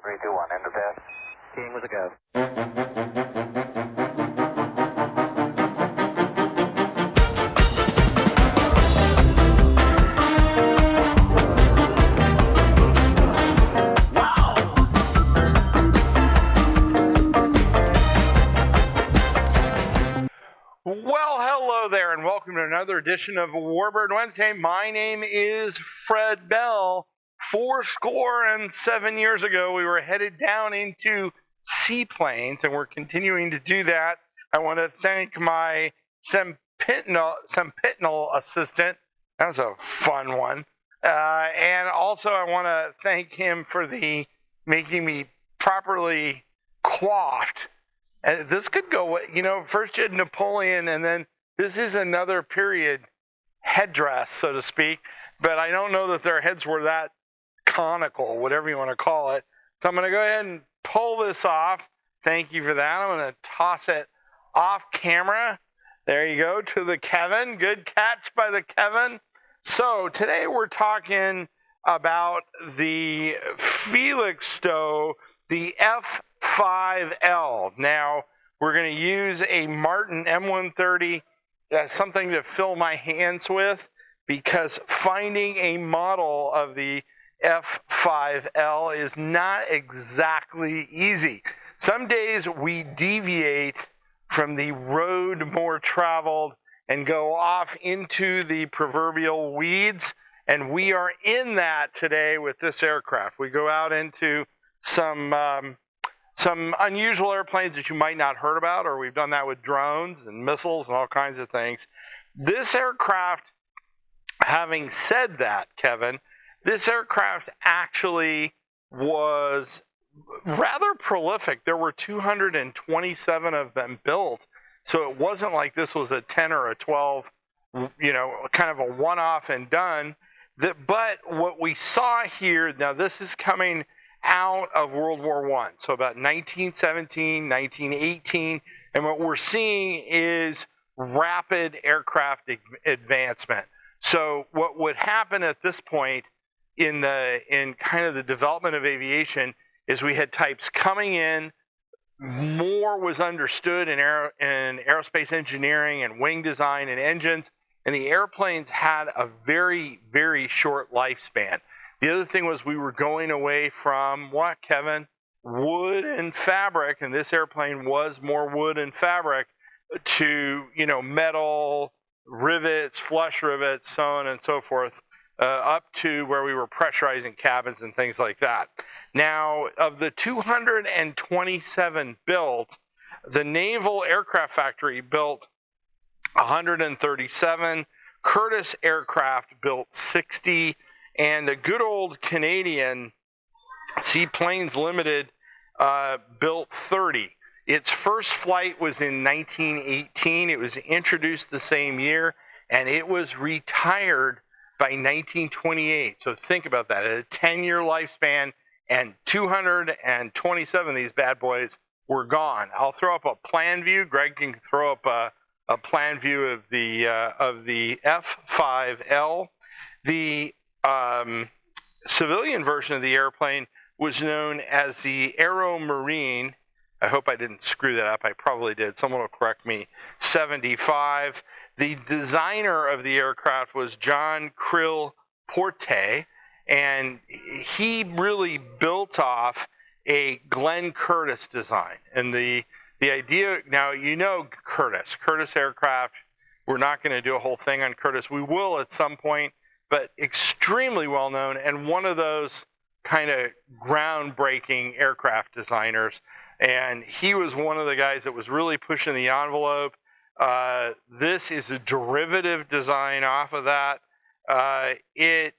3, 2, 1, end of test. Keying with a go. Well, hello there, and welcome to another edition of Warbird Wednesday. My name is Fred Bell. 7 years ago, we were headed down into seaplanes, and we're continuing to do that. I want to thank my sempiternal assistant. That was a fun one. And also, I want to thank him for making me properly coiffed. And this could go, first you had Napoleon, and then this is another period headdress, so to speak. But I don't know that their heads were that conical, whatever you want to call it. So I'm going to go ahead and pull this off. Thank you for that. I'm going to toss it off camera. There you go, to the Kevin. Good catch by the Kevin. So today we're talking about the Felixstowe, the F5L. Now, we're going to use a Martin M130, something to fill my hands with, because finding a model of the F5L is not exactly easy. Some days we deviate from the road more traveled and go off into the proverbial weeds, and we are in that today with this aircraft. We go out into some unusual airplanes that you might not heard about, or we've done that with drones and missiles and all kinds of things. This aircraft, having said that, Kevin, this aircraft actually was rather prolific. There were 227 of them built, so it wasn't like this was a 10 or a 12, kind of a one-off and done. But what we saw here, now this is coming out of World War I, so about 1917, 1918, and what we're seeing is rapid aircraft advancement. So what would happen at this point in kind of the development of aviation is we had types coming in, more was understood in aerospace engineering and wing design and engines, and the airplanes had a very, very short lifespan. The other thing was we were going away from what, Kevin? Wood and fabric, and this airplane was more wood and fabric, to, metal, rivets, flush rivets, so on and so forth, up to where we were pressurizing cabins and things like that. Now, of the 227 built, the Naval Aircraft Factory built 137, Curtiss Aircraft built 60, and the good old Canadian Seaplanes Limited built 30. Its first flight was in 1918. It was introduced the same year, and it was retired by 1928. So think about that. A 10-year lifespan, and 227 of these bad boys were gone. I'll throw up a plan view. Greg can throw up a plan view of the F5L. The civilian version of the airplane was known as the Aero Marine. I hope I didn't screw that up. I probably did. Someone will correct me. 75. The designer of the aircraft was John Krill Porte, and he really built off a Glenn Curtiss design. And the idea, now Curtiss aircraft, we're not going to do a whole thing on Curtiss. We will at some point, but extremely well known, and one of those kind of groundbreaking aircraft designers. And he was one of the guys that was really pushing the envelope. This is a derivative design off of that. It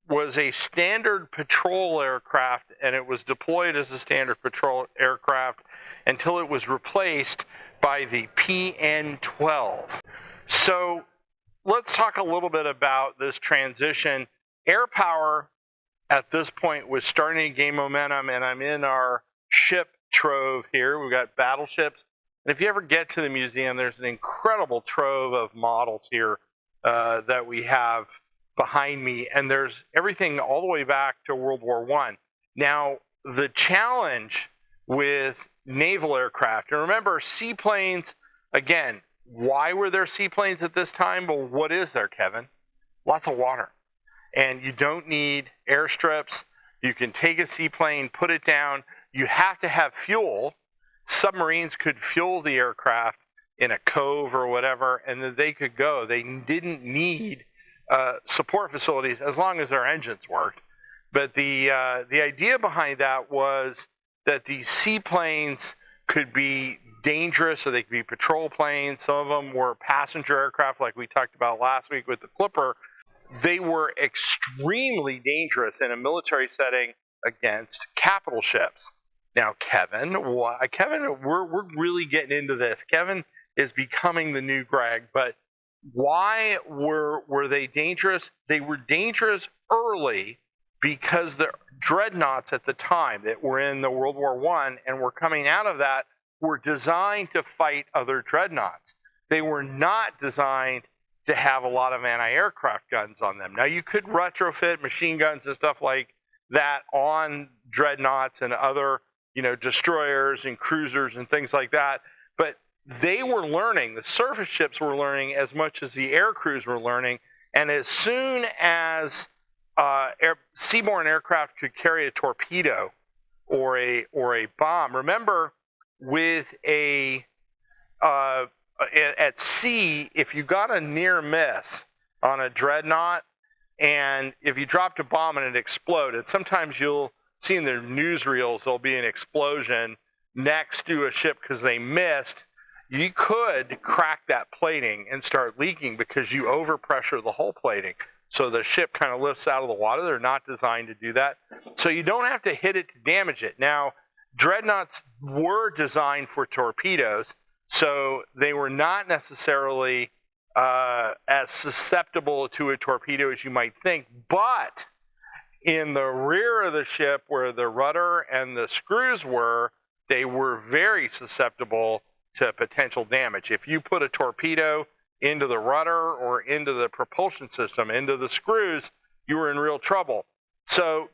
was a standard patrol aircraft, and it was deployed as a standard patrol aircraft until it was replaced by the PN-12. So let's talk a little bit about this transition. Air power at this point was starting to gain momentum, and I'm in our ship trove here. We've got battleships. And if you ever get to the museum, there's an incredible trove of models here that we have behind me. And there's everything all the way back to World War I. Now, the challenge with naval aircraft, and remember, seaplanes, again, why were there seaplanes at this time? Well, what is there, Kevin? Lots of water. And you don't need airstrips. You can take a seaplane, put it down. You have to have fuel. Submarines could fuel the aircraft in a cove or whatever, and then they could go. They didn't need support facilities as long as their engines worked. But the idea behind that was that these seaplanes could be dangerous, or they could be patrol planes. Some of them were passenger aircraft, like we talked about last week with the Clipper. They were extremely dangerous in a military setting against capital ships. Now, Kevin, we're really getting into this. Kevin is becoming the new Greg, but why were they dangerous? They were dangerous early because the dreadnoughts at the time that were in the World War I and were coming out of that were designed to fight other dreadnoughts. They were not designed to have a lot of anti-aircraft guns on them. Now, you could retrofit machine guns and stuff like that on dreadnoughts and other, destroyers and cruisers and things like that, but they were learning, the surface ships were learning as much as the air crews were learning, and as soon as seaborne aircraft could carry a torpedo or a bomb, remember with at sea, if you got a near miss on a dreadnought, and if you dropped a bomb and it exploded, sometimes you'll see in the newsreels there'll be an explosion next to a ship because they missed. You could crack that plating and start leaking because you overpressure the hull plating. So the ship kind of lifts out of the water. They're not designed to do that. So you don't have to hit it to damage it. Now, dreadnoughts were designed for torpedoes, so they were not necessarily as susceptible to a torpedo as you might think. But in the rear of the ship, where the rudder and the screws were, they were very susceptible to potential damage. If you put a torpedo into the rudder or into the propulsion system, into the screws, you were in real trouble. So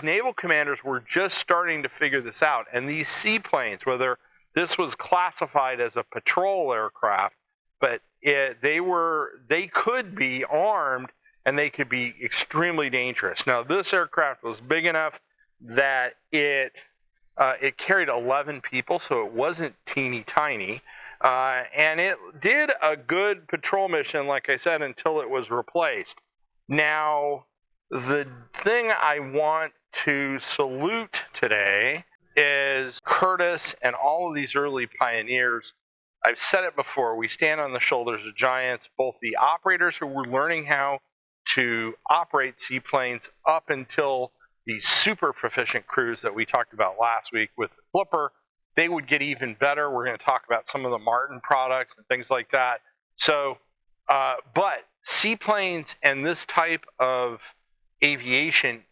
naval commanders were just starting to figure this out. And these seaplanes, whether this was classified as a patrol aircraft, but they could be armed and they could be extremely dangerous. Now, this aircraft was big enough that it carried 11 people, so it wasn't teeny tiny. And it did a good patrol mission, like I said, until it was replaced. Now, the thing I want to salute today is Curtis and all of these early pioneers. I've said it before, we stand on the shoulders of giants, both the operators who were learning how to operate seaplanes up until the super proficient crews that we talked about last week with the Clipper. They would get even better. We're going to talk about some of the Martin products and things like that. So, but seaplanes and this type of aviation,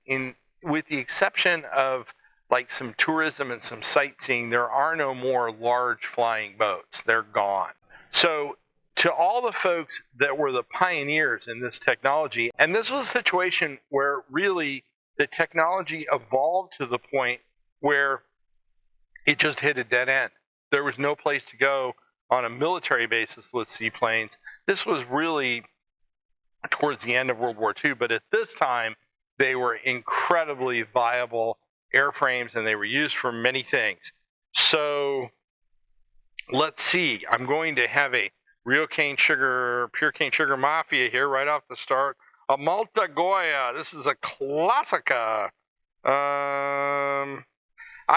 with the exception of like some tourism and some sightseeing, there are no more large flying boats. They're gone. So to all the folks that were the pioneers in this technology, and this was a situation where really the technology evolved to the point where it just hit a dead end. There was no place to go on a military basis with seaplanes. This was really towards the end of World War II, but at this time, they were incredibly viable airframes, and they were used for many things. So let's see. I'm going to have a pure cane sugar mafia here right off the start. A Malta Goya. This is a Classica. I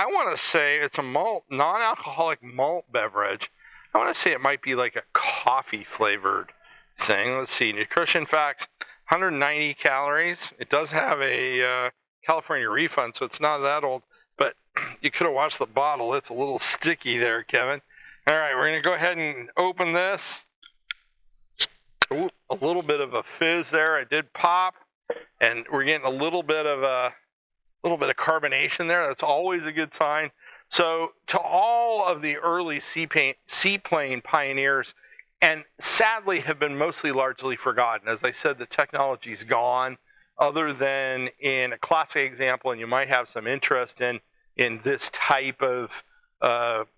want to say it's a non-alcoholic malt beverage. I want to say it might be like a coffee flavored thing. Let's see. Nutrition facts: 190 calories. It does have a California refund, so it's not that old, but you could have watched the bottle. It's a little sticky there, Kevin. All right, we're going to go ahead and open this. Ooh, a little bit of a fizz there. It did pop, and we're getting a little bit of carbonation there. That's always a good sign. So to all of the early seaplane pioneers, and sadly have been largely forgotten. As I said, the technology's gone. other than in a classic example, and you might have some interest in this type of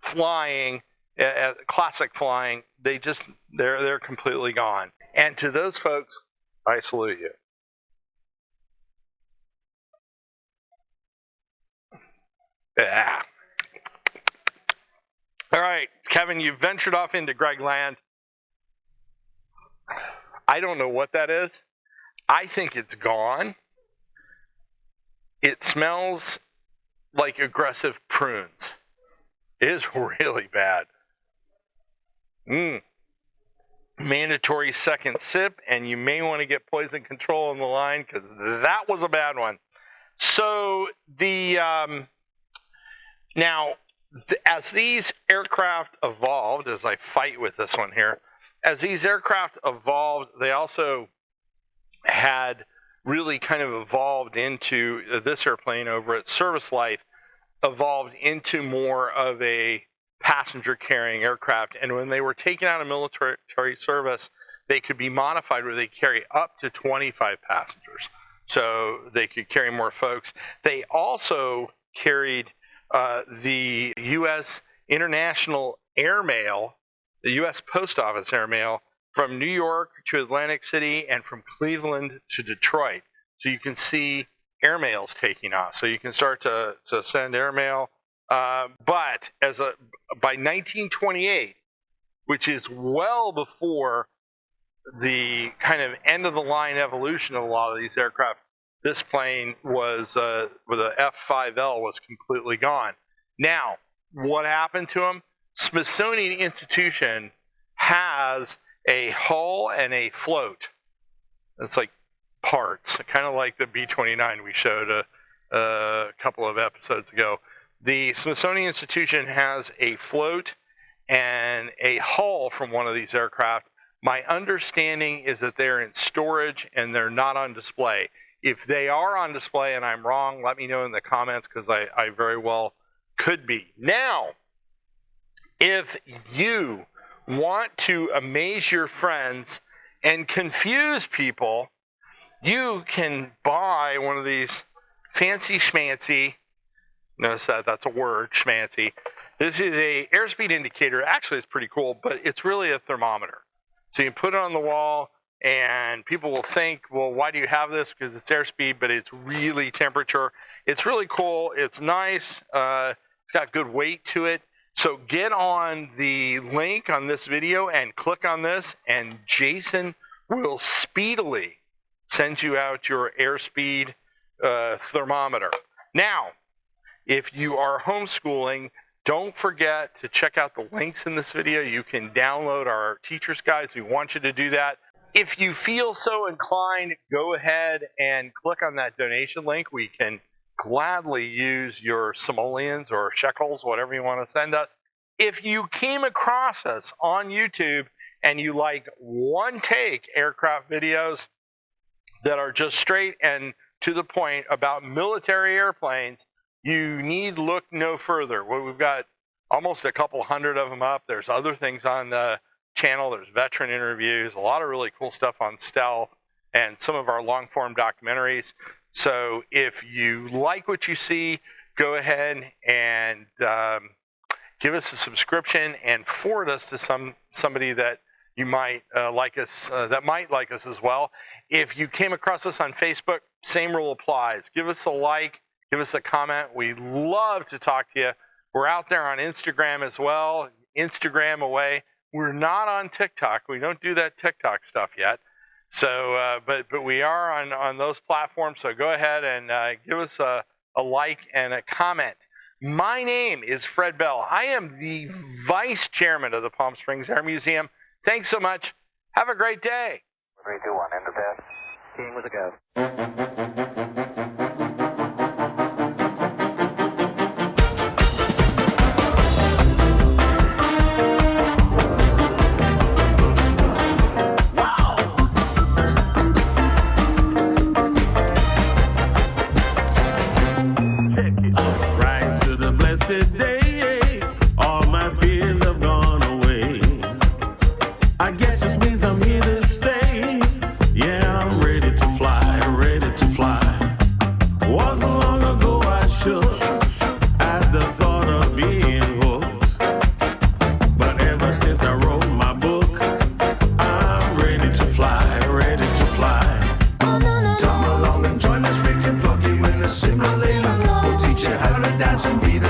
flying, classic flying, they're completely gone. And to those folks, I salute you. Yeah. All right, Kevin, you've ventured off into Greg land. I don't know what that is. I think it's gone. It smells like aggressive prunes. It is really bad. Mandatory second sip, and you may want to get poison control on the line because that was a bad one. So as these aircraft evolved, as I fight with this one here, as these aircraft evolved, they also had really kind of evolved into this airplane over its service life, evolved into more of a passenger carrying aircraft. And when they were taken out of military service, they could be modified where they carry up to 25 passengers. So they could carry more folks. They also carried the U.S. International Airmail, the U.S. Post Office Airmail, from New York to Atlantic City and from Cleveland to Detroit. So you can see airmails taking off. So you can start to send airmail. But by 1928, which is well before the kind of end of the line evolution of a lot of these aircraft, this plane was, with the F5L, was completely gone. Now, what happened to them? Smithsonian Institution has a hull and a float. It's like parts, kind of like the B-29 we showed a couple of episodes ago. The Smithsonian Institution has a float and a hull from one of these aircraft. My understanding is that they're in storage and they're not on display. If they are on display and I'm wrong, let me know in the comments because I very well could be. Now, if you want to amaze your friends and confuse people, you can buy one of these fancy schmancy, notice that's a word, schmancy. This is a airspeed indicator. Actually, it's pretty cool, but it's really a thermometer. So you can put it on the wall, and people will think, well, why do you have this? Because it's airspeed, but it's really temperature. It's really cool. It's nice. It's got good weight to it. So get on the link on this video and click on this, and Jason will speedily send you out your airspeed thermometer. Now, if you are homeschooling, don't forget to check out the links in this video. You can download our teacher's guides. We want you to do that. If you feel so inclined, go ahead and click on that donation link. We can gladly use your simoleons or shekels, whatever you want to send us. If you came across us on YouTube and you like one-take aircraft videos that are just straight and to the point about military airplanes, you need look no further. Well, we've got almost a couple hundred of them up. There's other things on the channel. There's veteran interviews, a lot of really cool stuff on stealth, and some of our long-form documentaries. So if you like what you see, go ahead and give us a subscription and forward us to somebody that you might like us, that might like us as well. If you came across us on Facebook, same rule applies. Give us a like, give us a comment. We love to talk to you. We're out there on Instagram as well. Instagram away. We're not on TikTok. We don't do that TikTok stuff yet. So, but we are on those platforms. So go ahead and give us a like and a comment. My name is Fred Bell. I am the Vice Chairman of the Palm Springs Air Museum. Thanks so much. Have a great day. 3, 2, 1, end of test. King with a go. Day, all my fears have gone away. I guess this means I'm here to stay. Yeah, I'm ready to fly, ready to fly. shook at the thought of being hooked. But ever since I wrote my book, I'm ready to fly, ready to fly. Come along and join us, we can plug you in a simulator. We'll teach you how to dance and breathe